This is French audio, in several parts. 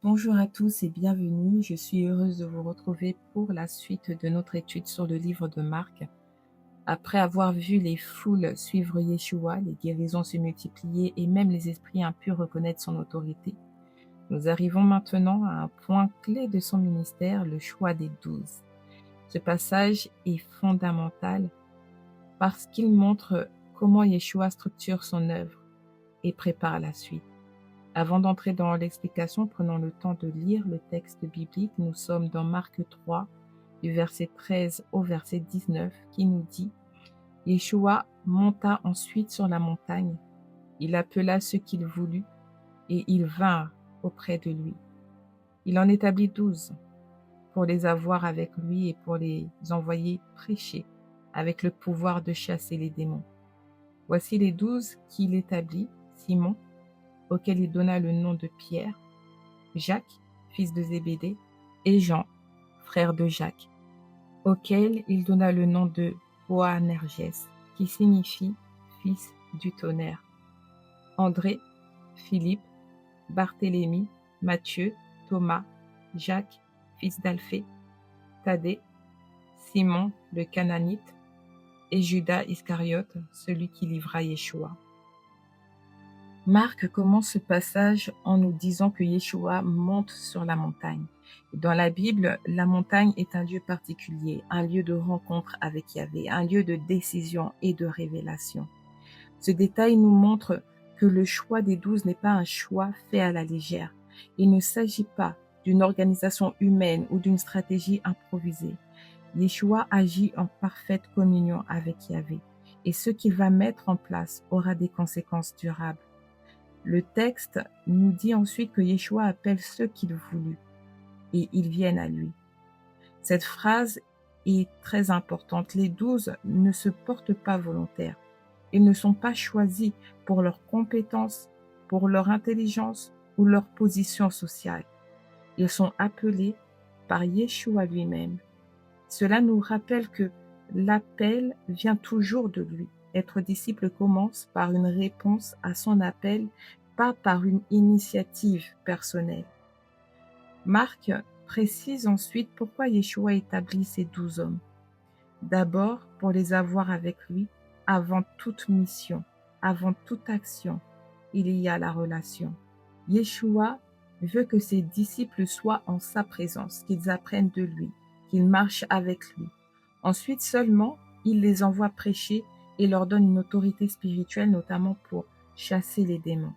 Bonjour à tous et bienvenue. Je suis heureuse de vous retrouver pour la suite de notre étude sur le livre de Marc. Après avoir vu les foules suivre Yeshua, les guérisons se multiplier et même les esprits impurs reconnaître son autorité, nous arrivons maintenant à un point clé de son ministère, le choix des 12. Ce passage est fondamental parce qu'il montre comment Yeshua structure son œuvre et prépare la suite. Avant d'entrer dans l'explication, prenons le temps de lire le texte biblique. Nous sommes dans Marc 3, du verset 13 au verset 19, qui nous dit « Yeshua monta ensuite sur la montagne. Il appela ceux qu'il voulut, et ils vinrent auprès de lui. Il en établit 12 pour les avoir avec lui et pour les envoyer prêcher avec le pouvoir de chasser les démons. Voici les 12 qu'il établit: Simon, auquel il donna le nom de Pierre, Jacques, fils de Zébédée, et Jean, frère de Jacques, auquel il donna le nom de Boanerges, qui signifie fils du tonnerre, André, Philippe, Barthélemy, Matthieu, Thomas, Jacques, fils d'Alphée, Thaddée, Simon le Cananite, et Judas Iscariote, celui qui livra Yeshua. Marc commence ce passage en nous disant que Yeshua monte sur la montagne. Dans la Bible, la montagne est un lieu particulier, un lieu de rencontre avec Yahvé, un lieu de décision et de révélation. Ce détail nous montre que le choix des 12 n'est pas un choix fait à la légère. Il ne s'agit pas d'une organisation humaine ou d'une stratégie improvisée. Yeshua agit en parfaite communion avec Yahvé, et ce qu'il va mettre en place aura des conséquences durables. Le texte nous dit ensuite que Yeshua appelle ceux qu'il voulut et ils viennent à lui. Cette phrase est très importante. Les 12 ne se portent pas volontaires. Ils ne sont pas choisis pour leurs compétences, pour leur intelligence ou leur position sociale. Ils sont appelés par Yeshua lui-même. Cela nous rappelle que l'appel vient toujours de lui. Être disciple commence par une réponse à son appel, pas par une initiative personnelle. Marc précise ensuite pourquoi Yeshua établit ces 12 hommes. D'abord, pour les avoir avec lui, avant toute mission, avant toute action, il y a la relation. Yeshua veut que ses disciples soient en sa présence, qu'ils apprennent de lui, qu'ils marchent avec lui. Ensuite seulement, il les envoie prêcher et leur donne une autorité spirituelle, notamment pour chasser les démons.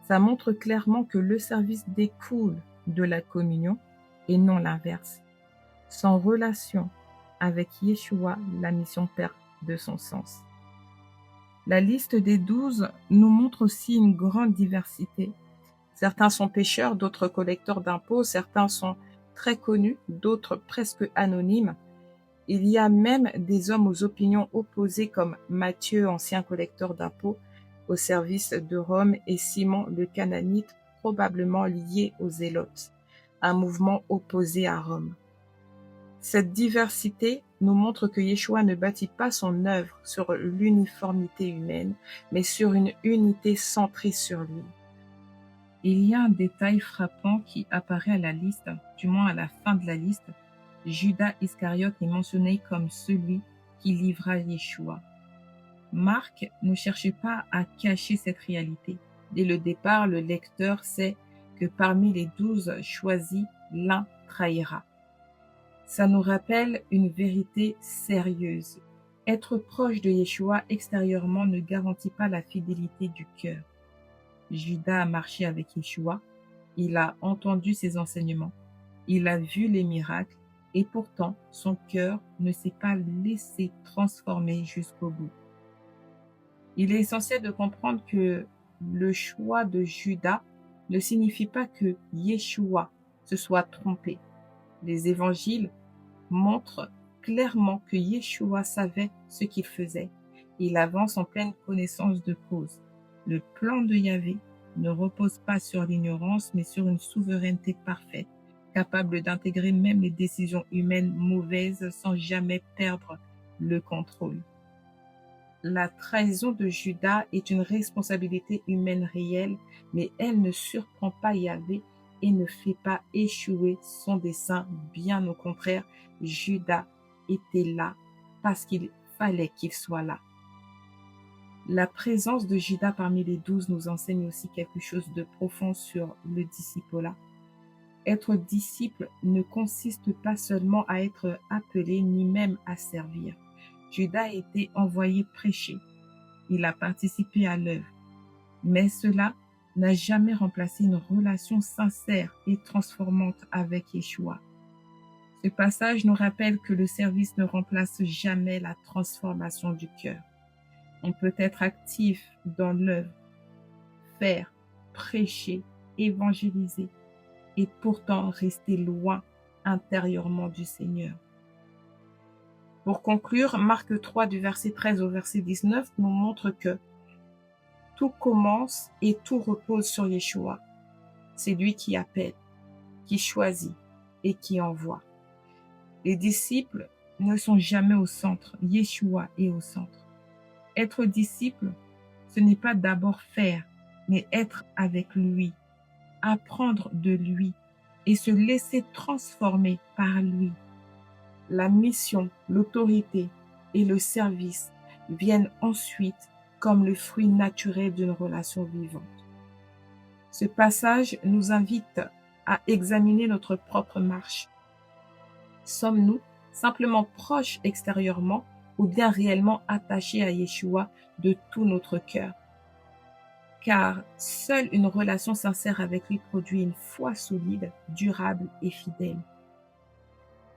Ça montre clairement que le service découle de la communion et non l'inverse. Sans relation avec Yeshua, la mission perd de son sens. La liste des 12 nous montre aussi une grande diversité. Certains sont pêcheurs, d'autres collecteurs d'impôts, certains sont très connus, d'autres presque anonymes. Il y a même des hommes aux opinions opposées comme Matthieu, ancien collecteur d'impôts, au service de Rome, et Simon le Cananite, probablement lié aux Zélotes, un mouvement opposé à Rome. Cette diversité nous montre que Yeshua ne bâtit pas son œuvre sur l'uniformité humaine, mais sur une unité centrée sur lui. Il y a un détail frappant qui apparaît à la liste, du moins à la fin de la liste. Judas Iscariote est mentionné comme celui qui livra Yeshua. Marc ne cherche pas à cacher cette réalité. Dès le départ, le lecteur sait que parmi les 12 choisis, l'un trahira. Ça nous rappelle une vérité sérieuse. Être proche de Yeshua extérieurement ne garantit pas la fidélité du cœur. Judas a marché avec Yeshua, il a entendu ses enseignements, il a vu les miracles, et pourtant son cœur ne s'est pas laissé transformer jusqu'au bout. Il est essentiel de comprendre que le choix de Judas ne signifie pas que Yeshua se soit trompé. Les évangiles montrent clairement que Yeshua savait ce qu'il faisait. Il avance en pleine connaissance de cause. Le plan de Yahvé ne repose pas sur l'ignorance, mais sur une souveraineté parfaite, capable d'intégrer même les décisions humaines mauvaises sans jamais perdre le contrôle. La trahison de Judas est une responsabilité humaine réelle, mais elle ne surprend pas Yahvé et ne fait pas échouer son dessein. Bien au contraire, Judas était là parce qu'il fallait qu'il soit là. La présence de Judas parmi les 12 nous enseigne aussi quelque chose de profond sur le discipulat. Être disciple ne consiste pas seulement à être appelé ni même à servir. Judas a été envoyé prêcher. Il a participé à l'œuvre. Mais cela n'a jamais remplacé une relation sincère et transformante avec Yeshua. Ce passage nous rappelle que le service ne remplace jamais la transformation du cœur. On peut être actif dans l'œuvre, faire, prêcher, évangéliser et pourtant rester loin intérieurement du Seigneur. Pour conclure, Marc 3 du verset 13 au verset 19 nous montre que tout commence et tout repose sur Yeshua. C'est lui qui appelle, qui choisit et qui envoie. Les disciples ne sont jamais au centre, Yeshua est au centre. Être disciple, ce n'est pas d'abord faire, mais être avec lui, apprendre de lui et se laisser transformer par lui. La mission, l'autorité et le service viennent ensuite comme le fruit naturel d'une relation vivante. Ce passage nous invite à examiner notre propre marche. Sommes-nous simplement proches extérieurement ou bien réellement attachés à Yeshua de tout notre cœur? Car seule une relation sincère avec lui produit une foi solide, durable et fidèle.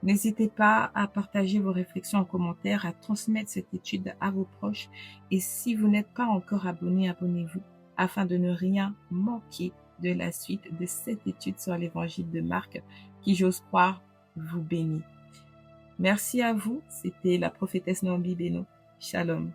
N'hésitez pas à partager vos réflexions en commentaire, à transmettre cette étude à vos proches et si vous n'êtes pas encore abonné, abonnez-vous afin de ne rien manquer de la suite de cette étude sur l'évangile de Marc qui, j'ose croire, vous bénit. Merci à vous, c'était la prophétesse Naomi Beno. Shalom.